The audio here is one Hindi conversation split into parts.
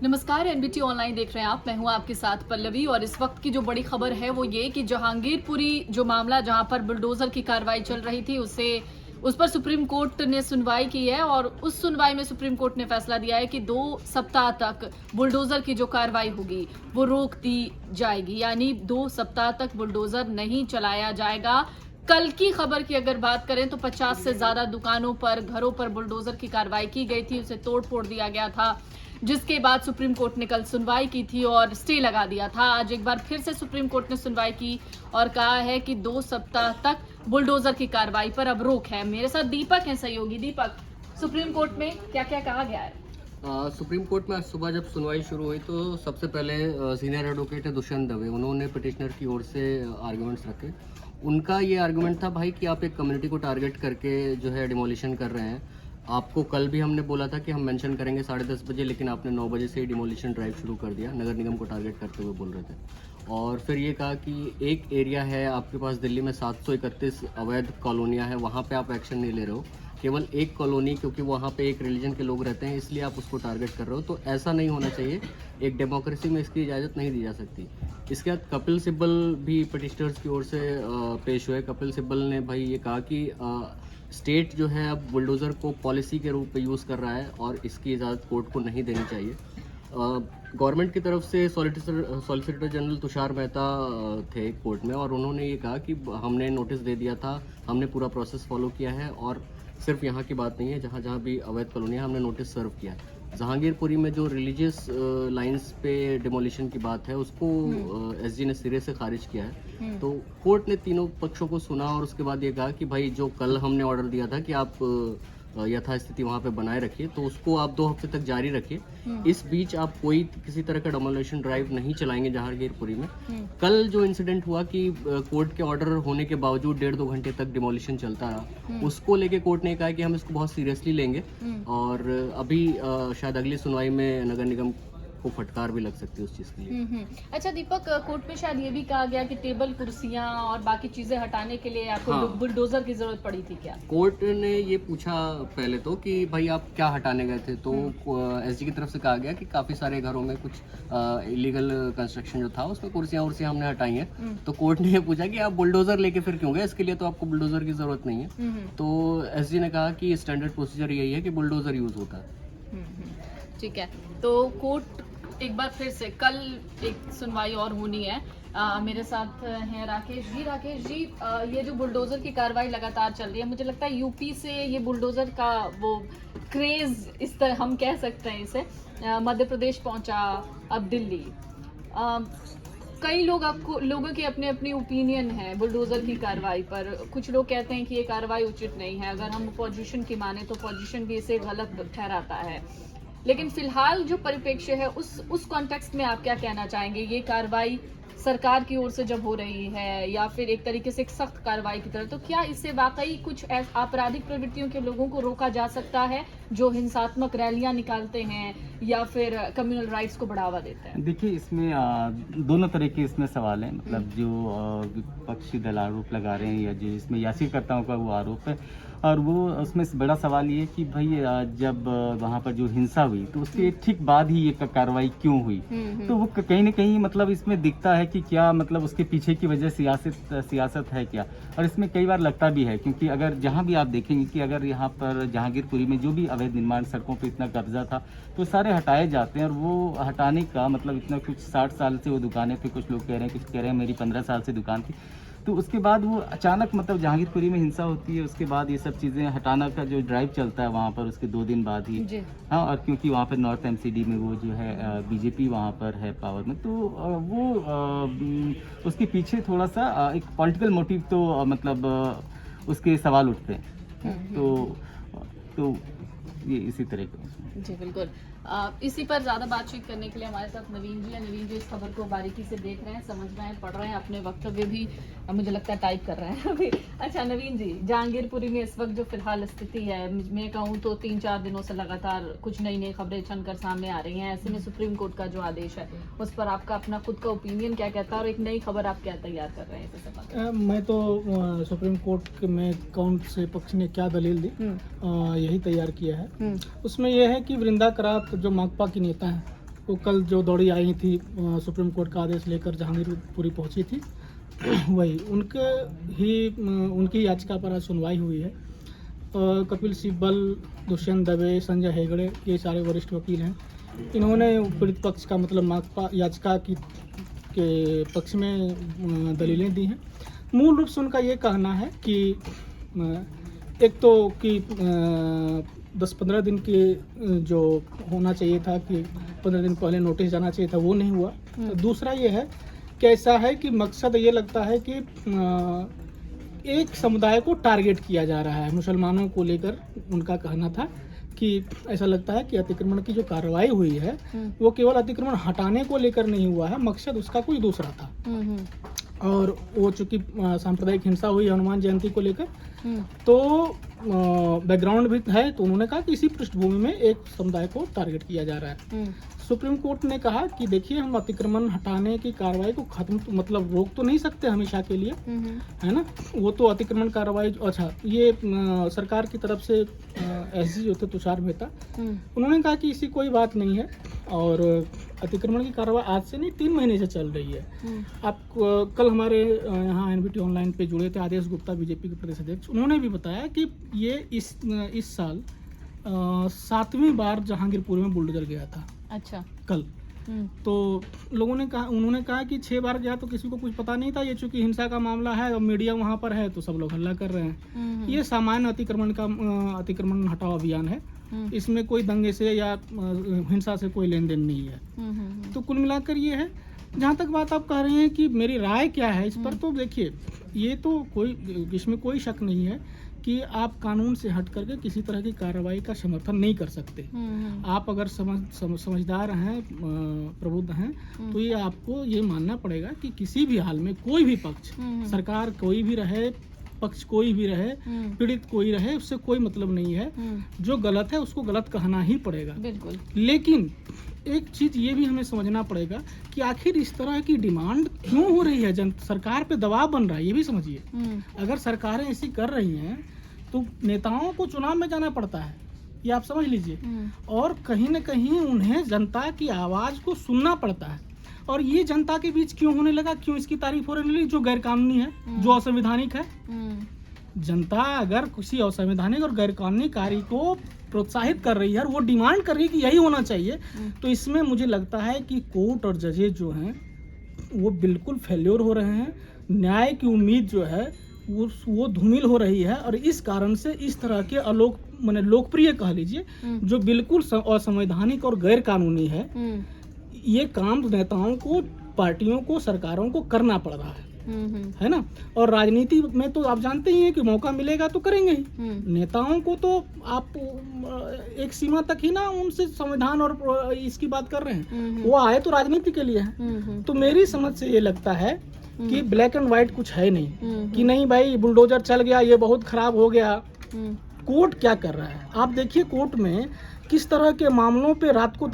नमस्कार, एनबीटी ऑनलाइन देख रहे हैं आप। मैं हूं आपके साथ पल्लवी और इस वक्त की जो बड़ी खबर है वो ये कि जहांगीरपुरी जो मामला जहां पर बुलडोजर की कार्रवाई चल रही थी उस पर सुप्रीम कोर्ट ने सुनवाई की है और उस सुनवाई में सुप्रीम कोर्ट ने फैसला दिया है कि 2 सप्ताह तक बुलडोजर की जो कार्रवाई होगी वो रोक दी जाएगी, यानी 2 सप्ताह तक बुलडोजर नहीं चलाया जाएगा। कल की खबर की अगर बात करें तो 50 से ज्यादा दुकानों पर, घरों पर बुलडोजर की कार्रवाई की गई थी, उसे तोड़ फोड़ दिया गया था, जिसके बाद सुप्रीम कोर्ट ने कल सुनवाई की थी और स्टे लगा दिया था। आज एक बार फिर से सुप्रीम कोर्ट ने सुनवाई की और कहा है कि 2 सप्ताह तक बुलडोजर की कार्रवाई पर अब रोक है। मेरे साथ दीपक हैं सहयोगी। दीपक, सुप्रीम कोर्ट में क्या क्या कहा गया है? सुप्रीम कोर्ट में आज सुबह जब सुनवाई शुरू हुई तो सबसे पहले सीनियर एडवोकेट है दुष्यंत दवे, उन्होंने पिटिशनर की ओर से आर्गुमेंट्स रखे। उनका ये आर्गुमेंट था भाई कि आप एक कम्युनिटी को टारगेट करके जो है डिमोलिशन कर रहे हैं। आपको कल भी हमने बोला था कि हम मेंशन करेंगे 10:30 बजे, लेकिन आपने 9 बजे से ही डिमोलिशन ड्राइव शुरू कर दिया, नगर निगम को टारगेट करते हुए बोल रहे थे। और फिर ये कहा कि एक एरिया है आपके पास दिल्ली में 731 अवैध कॉलोनियाँ हैं, वहाँ पे आप एक्शन नहीं ले रहे हो, केवल एक कॉलोनी क्योंकि वहाँ पे एक रिलीजन के लोग रहते हैं इसलिए आप उसको टारगेट कर रहे हो, तो ऐसा नहीं होना चाहिए। एक डेमोक्रेसी में इसकी इजाज़त नहीं दी जा सकती। इसके बाद कपिल सिब्बल भी पिटिशनर्स की ओर से पेश हुए। कपिल सिब्बल ने भाई ये कहा कि स्टेट जो है अब बुलडोज़र को पॉलिसी के रूप में यूज़ कर रहा है और इसकी इजाज़त कोर्ट को नहीं देनी चाहिए। गवर्नमेंट की तरफ से सॉलिसिटर जनरल तुषार मेहता थे कोर्ट में और उन्होंने ये कहा कि हमने नोटिस दे दिया था, हमने पूरा प्रोसेस फॉलो किया है और सिर्फ यहाँ की बात नहीं है, जहाँ जहाँ भी अवैध कॉलोनियाँ हमने नोटिस सर्व किया है। जहांगीरपुरी में जो रिलीजियस लाइंस पे डिमोलिशन की बात है उसको एसजी ने सिरे से खारिज किया है। तो कोर्ट ने तीनों पक्षों को सुना और उसके बाद ये कहा कि भाई जो कल हमने ऑर्डर दिया था कि आप यथास्थिति वहाँ पे बनाए रखिए, तो उसको आप 2 हफ्ते तक जारी रखिए। इस बीच आप किसी तरह का डिमोलिशन ड्राइव नहीं चलाएंगे जहांगीरपुरी में। कल जो इंसिडेंट हुआ कि कोर्ट के ऑर्डर होने के बावजूद 1.5-2 घंटे तक डिमोलिशन चलता रहा, उसको लेके कोर्ट ने कहा कि हम इसको बहुत सीरियसली लेंगे और अभी शायद अगली सुनवाई में नगर निगम को फटकार भी लग सकती है उस चीज़ के लिए। अच्छा दीपक, कोर्ट में शायद ये भी कहा गया कि टेबल, कुर्सियां और बाकी चीजें हटाने के लिए आपको बुलडोजर की जरूरत पड़ी थी क्या? कोर्ट ने ये पूछा पहले तो कि भाई आप क्या हटाने गए थे, तो एसजी की तरफ से कहा गया कि काफ़ी सारे घरों में कुछ इलीगल कंस्ट्रक्शन जो था उसमें कुर्सियाँ हमने हटाई हैं। तो कोर्ट ने ये पूछा कि आप बुलडोजर लेके फिर क्यों गए, इसके लिए तो आपको बुलडोजर की ज़रूरत नहीं है। तो एसजी ने कहा कि स्टैंडर्ड प्रोसीजर यही है कि बुलडोजर यूज़ होता है। ठीक है, तो कोर्ट एक बार फिर से कल एक सुनवाई और होनी है। मेरे साथ हैं राकेश जी। राकेश जी, ये जो बुलडोजर की कार्रवाई लगातार चल रही है, मुझे लगता है यूपी से ये बुलडोजर का वो क्रेज, इस तरह हम कह सकते हैं इसे, मध्य प्रदेश पहुंचा, अब दिल्ली। कई लोगों के अपने अपनी ओपिनियन है बुलडोजर की कार्रवाई पर। कुछ लोग कहते हैं कि ये कार्रवाई उचित नहीं है, अगर हम अपोजिशन की माने तो अपोजिशन भी इसे गलत ठहराता है। लेकिन फिलहाल जो परिप्रेक्ष्य है उस कॉन्टेक्स्ट में आप क्या कहना चाहेंगे? ये कार्रवाई सरकार की ओर से जब हो रही है या फिर एक तरीके से एक सख्त कार्रवाई की तरह, तो क्या इससे वाकई कुछ आपराधिक प्रवृत्तियों के लोगों को रोका जा सकता है जो हिंसात्मक रैलियां निकालते हैं या फिर कम्युनल राइट्स को बढ़ावा देते हैं? देखिए, इसमें दोनों तरह के इसमें सवाल हैं। मतलब जो विपक्षी दल आरोप लगा रहे हैं या जो इसमें याचिकाकर्ताओं का वो आरोप है, और वो उसमें बड़ा सवाल ये कि भाई जब वहाँ पर जो हिंसा हुई तो उसके ठीक बाद ही ये कार्रवाई क्यों हुई, तो वो कहीं ना कहीं मतलब इसमें दिखता है कि क्या मतलब उसके पीछे की वजह सियासत है क्या। और इसमें कई बार लगता भी है, क्योंकि अगर जहाँ भी आप देखेंगे कि अगर यहाँ पर जहांगीरपुरी में जो भी अवैध निर्माण, सड़कों पर इतना कब्जा था, तो सारे हटाए जाते हैं। और वो हटाने का मतलब इतना कुछ 60 साल से वो दुकानें पे, कुछ लोग कह रहे हैं, कुछ कह रहे हैं मेरी 15 साल से दुकान थी, तो उसके बाद वो अचानक मतलब जहांगीरपुरी में हिंसा होती है, उसके बाद ये सब चीज़ें हटाना का जो ड्राइव चलता है वहाँ पर उसके 2 दिन बाद ही। हाँ, और क्योंकि वहाँ पर नॉर्थ एमसीडी में वो जो है बीजेपी वहाँ पर है पावर में, तो वो उसके पीछे थोड़ा सा एक पॉलिटिकल मोटिव तो मतलब उसके सवाल उठते हैं। तो ये इसी तरह का। जी बिल्कुल। इसी पर ज्यादा बातचीत करने के लिए हमारे साथ नवीन जी है। नवीन जी इस खबर को बारीकी से देख रहे हैं, समझ रहे हैं, पढ़ रहे हैं, अपने वक्तव्य भी मुझे लगता है टाइप कर रहे हैं अभी। अच्छा नवीन जी, जहांगीरपुरी में इस वक्त जो फिलहाल स्थिति है, मैं कहूँ तो 3-4 दिनों से लगातार कुछ नई नई खबरें छनकर सामने आ रही हैं। ऐसे में सुप्रीम कोर्ट का जो आदेश है उस पर आपका अपना खुद का ओपिनियन क्या कहता है और एक नई खबर आप क्या तैयार कर रहे हैं इस संबंध? मैं तो सुप्रीम कोर्ट में कौन से पक्ष ने क्या दलील दी यही तैयार किया है। उसमें यह है कि वृंदा करात जो माकपा की नेता हैं वो कल जो दौड़ी आई थी सुप्रीम कोर्ट का आदेश लेकर जहांगीरपुरी पहुंची थी वही उनकी याचिका पर आज सुनवाई हुई है। कपिल सिब्बल, दुष्यंत दवे, संजय हेगड़े, ये सारे वरिष्ठ वकील हैं। इन्होंने पीड़ित पक्ष का मतलब याचिका के पक्ष में दलीलें दी हैं। मूल रूप से उनका ये कहना है कि एक तो कि 10-15 दिन के जो होना चाहिए था कि 15 दिन पहले नोटिस जाना चाहिए था, वो नहीं हुआ। तो दूसरा ये है कि ऐसा है कि मकसद ये लगता है कि एक समुदाय को टारगेट किया जा रहा है। मुसलमानों को लेकर उनका कहना था कि ऐसा लगता है कि अतिक्रमण की जो कार्रवाई हुई है वो केवल अतिक्रमण हटाने को लेकर नहीं हुआ है, मकसद उसका कोई दूसरा था। और वो चूंकि सांप्रदायिक हिंसा हुई हनुमान जयंती को लेकर, तो बैकग्राउंड भी है, तो उन्होंने कहा कि इसी पृष्ठभूमि में एक समुदाय को टारगेट किया जा रहा है। सुप्रीम कोर्ट ने कहा कि देखिए, हम अतिक्रमण हटाने की कार्रवाई को खत्म मतलब रोक तो नहीं सकते हमेशा के लिए, है ना। वो तो अतिक्रमण कार्रवाई, अच्छा ये सरकार की तरफ से एसजी जो थे तुषार मेहता, उन्होंने कहा कि इसी कोई बात नहीं है और अतिक्रमण की कार्रवाई आज से नहीं 3 महीने से चल रही है। आप कल हमारे यहाँ एनबीटी ऑनलाइन पे जुड़े थे आदेश गुप्ता, बीजेपी के प्रदेश अध्यक्ष, उन्होंने भी बताया कि ये इस साल 7वीं बार जहांगीरपुर में बुलडोजर गया था। अच्छा। कल तो उन्होंने कहा कि 6 बार गया तो किसी को कुछ पता नहीं था। ये चूंकि हिंसा का मामला है और मीडिया वहाँ पर है तो सब लोग हल्ला कर रहे हैं। ये सामान्य अतिक्रमण हटाओ अभियान है, इसमें कोई दंगे से या हिंसा से कोई लेन देन नहीं है। तो कुल मिलाकर ये है। जहाँ तक बात आप कह रहे हैं कि मेरी राय क्या है इस पर, तो देखिए, ये तो इसमें कोई शक नहीं है कि आप कानून से हट करके किसी तरह की कार्रवाई का समर्थन नहीं कर सकते। आप अगर समझदार हैं, प्रबुद्ध हैं, तो ये आपको ये मानना पड़ेगा कि किसी भी हाल में कोई भी पक्ष, सरकार कोई भी रहे, पक्ष कोई भी रहे, पीड़ित कोई रहे, उससे कोई मतलब नहीं है। जो गलत है उसको गलत कहना ही पड़ेगा। बिल्कुल। लेकिन एक चीज ये भी हमें समझना पड़ेगा कि आखिर इस तरह की डिमांड क्यों हो रही है, सरकार पे दबाव बन रहा है, ये भी समझिए। अगर सरकारें ऐसी कर रही हैं तो नेताओं को चुनाव में जाना पड़ता है, ये आप समझ लीजिए। और कहीं न कहीं उन्हें जनता की आवाज को सुनना पड़ता है। और ये जनता के बीच क्यों होने लगा, क्यों इसकी तारीफ हो रही, जो गैर कानूनी है, जो असंवैधानिक है। जनता अगर किसी असंवैधानिक और गैर कानूनी कार्य को प्रोत्साहित कर रही है और वो डिमांड कर रही है कि यही होना चाहिए, तो इसमें मुझे लगता है कि कोर्ट और जजेज जो हैं वो बिल्कुल फेल्योर हो रहे हैं। न्याय की उम्मीद जो है वो धूमिल हो रही है। और इस कारण से इस तरह के लोकप्रिय कह लीजिए, जो बिल्कुल असंवैधानिक और गैर कानूनी है, ये काम नेताओं को, पार्टियों को, सरकारों को करना पड़ रहा है ना। और राजनीति में तो आप जानते ही हैं कि मौका मिलेगा तो करेंगे ही। नेताओं को तो आप एक सीमा तक ही ना उनसे संविधान और इसकी बात कर रहे हैं, वो आए तो राजनीति के लिए है। तो मेरी समझ से ये लगता है कि ब्लैक एंड व्हाइट कुछ है नहीं, कि नहीं भाई बुलडोजर चल गया, ये बहुत खराब हो गया। कोर्ट क्या कर रहा है आप देखिए, कोर्ट में किस तरह के मामलों पे रात को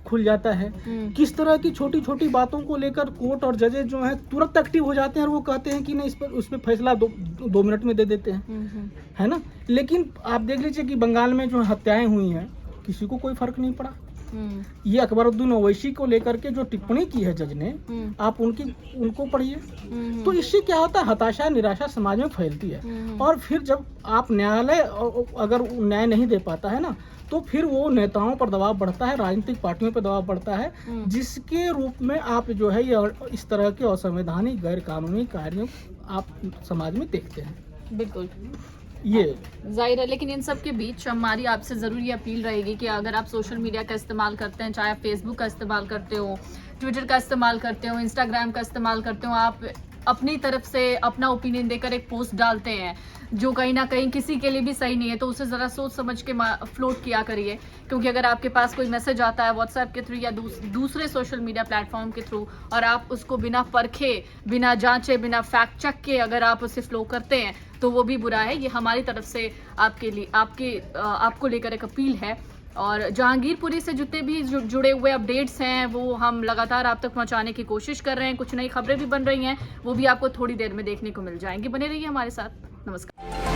खुल जाता है, किस तरह की छोटी छोटी बातों को लेकर कोर्ट और जजेज जो हैं तुरंत एक्टिव हो जाते हैं और वो कहते हैं कि नहीं, उस पर फैसला 2 मिनट में दे देते हैं, है ना। लेकिन आप देख लीजिए कि बंगाल में जो हत्याएं हुई हैं, किसी को कोई फर्क नहीं पड़ा। ये अकबरुद्दीन ओवैसी को लेकर के जो टिप्पणी की है जज ने, आप उनको पढ़िए। तो इससे क्या होता है, हताशा, निराशा समाज में फैलती है। और फिर जब आप न्यायालय अगर न्याय नहीं दे पाता है ना, तो फिर वो नेताओं पर दबाव बढ़ता है, राजनीतिक पार्टियों पर दबाव बढ़ता है, जिसके रूप में आप जो है ये इस तरह के असंवैधानिक गैर कानूनी कार्यों आप समाज में देखते हैं। बिल्कुल, ये जाहिर है। लेकिन इन सब के बीच हमारी आपसे ज़रूर ये अपील रहेगी कि अगर आप सोशल मीडिया का इस्तेमाल करते हैं, चाहे आप फेसबुक का इस्तेमाल करते हो, ट्विटर का इस्तेमाल करते हो, इंस्टाग्राम का इस्तेमाल करते हो, आप अपनी तरफ से अपना ओपिनियन देकर एक पोस्ट डालते हैं जो कहीं ना कहीं किसी के लिए भी सही नहीं है, तो उसे ज़रा सोच समझ के फ्लोट किया करिए। क्योंकि अगर आपके पास कोई मैसेज आता है व्हाट्सएप के थ्रू या दूसरे सोशल मीडिया प्लेटफॉर्म के थ्रू, और आप उसको बिना परखे, बिना जांचे, बिना फैक्ट चेक के अगर आप उसे फ्लो करते हैं, तो वो भी बुरा है। ये हमारी तरफ से आपको लेकर एक अपील है। और जहांगीरपुरी से जितने भी जुड़े हुए अपडेट्स हैं वो हम लगातार आप तक पहुंचाने की कोशिश कर रहे हैं। कुछ नई खबरें भी बन रही हैं, वो भी आपको थोड़ी देर में देखने को मिल जाएंगी। बने रहिए हमारे साथ। नमस्कार।